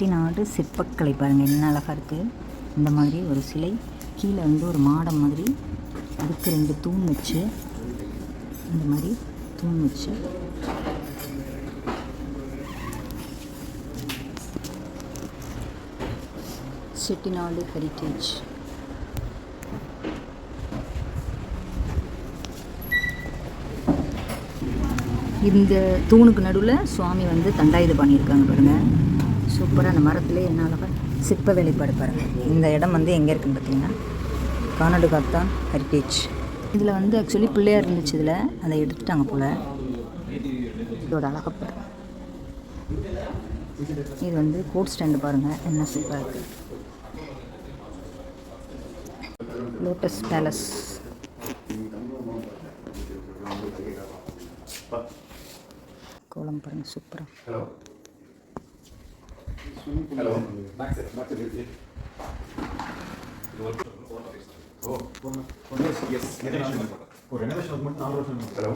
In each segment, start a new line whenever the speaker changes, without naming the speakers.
செட்டிநாடு சிற்பக்கலை பாருங்கள் என்ன அழகாக இருக்குது. இந்த மாதிரி ஒரு சிலை, கீழே வந்து ஒரு மாடம் மாதிரி, அதுக்கு 2 தூண் வச்சு, இந்த மாதிரி தூண் வச்சு செட்டிநாடு ஹெரிட்டேஜ். இந்த தூணுக்கு நடுவில் சுவாமி வந்து தண்டாயுதம் பண்ணியிருக்காங்க பாருங்கள். சூப்பராக அந்த மரத்துலேயே என்ன அழகாக சிற்ப வேலைப்பாடு பாருங்கள். இந்த இடம் வந்து எங்கே இருக்குதுன்னு பார்த்தீங்கன்னா கானாடு காத்தான் ஹெரிட்டேஜ். இதில் வந்து ஆக்சுவலி பிள்ளையார் இருந்துச்சு, இதில் அதை எடுத்துட்டாங்க போல். இதோட அழகப்படும். இது வந்து கோட் ஸ்டாண்டு பாருங்கள் என்ன சூப்பராக இருக்குது. Lotus palace. கோலம் பாருங்கள் சூப்பராக.
Hello. Back side. Yes. Renovation மட்டும் 4 வருஷம். Hello.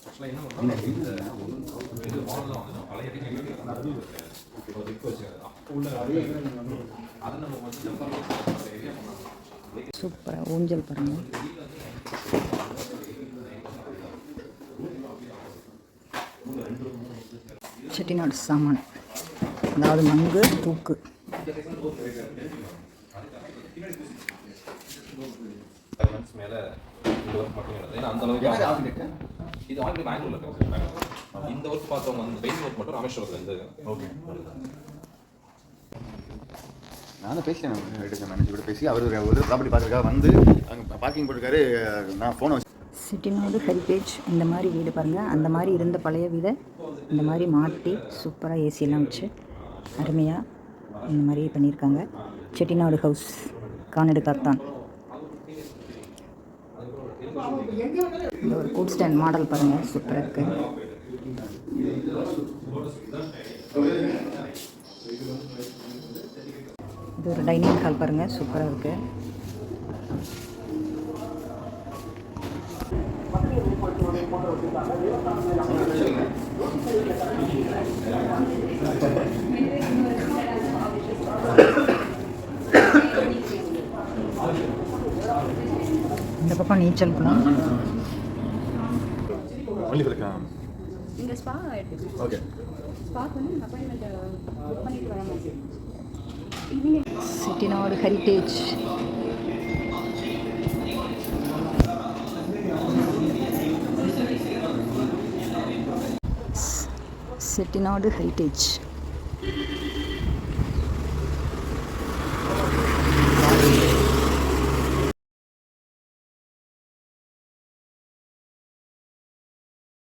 ஆக்சுவலா என்ன பண்ணுவாங்க இது வால்ல வந்து பழைய டெக்னிக் அது இப்போ டிக் வச்சு உள்ள அத நம்ம வந்து டெம்பரேச்சர் ஏரியா பண்ணலாம்.
சூப்பராக ஊஞ்சல் பாருங்கள். செட்டிநாடு சாமான், அதாவது மங்கு தூக்கு.
மேல இந்த ஒர்க் மட்டும் இல்லை, ஏன்னா அந்த அளவுக்கு இது ஆல்ரெடி பெங்களூர்ல இருக்கு. இந்த ஒர்க் பார்த்தவங்க வந்து பெயிண்டிங் ஒர்க் மட்டும் ராமேஸ்வரத்துல இருந்து. ஓகே,
நானும் பேசிட்டேன் மேனேஜரோட பேசி, அவர் ஒரு ப்ராப்பர்ட்டி பார்த்துருக்கா வந்து அங்கே பார்க்கிங் போட்டிருக்காரு. நான் ஃபோனை வச்சு
செட்டிநாடு ஹெரிட்டேஜ். இந்த மாதிரி வீடு பாருங்கள், அந்த மாதிரி இருந்த பழைய வீடை இந்த மாதிரி மாட்டி சூப்பராக ஏசியெல்லாம் வச்சு அருமையாக இந்த மாதிரி பண்ணியிருக்காங்க. செட்டிநாடு ஹவுஸ், கானாடு காத்தான். இந்த ஒரு கூட் ஸ்டாண்ட் மாடல் பாருங்கள் சூப்பராக இருக்குது. இது ஒரு டைனிங் ஹால் பாருங்கள் சூப்பராக இருக்குது. இந்த பக்கம் நீச்சல் குளம்.
ஒன்லி ஃபார்
இங்கே ஸ்பா ஆகிடுது.
ஓகே,
ஸ்பாக்கு வந்து அப்பாயின்மெண்ட் புக் பண்ணிட்டு வர மாதிரி.
செட்டிநாடு ஹெரிட்டேஜ். செட்டிநாடு ஹெரிட்டேஜ்.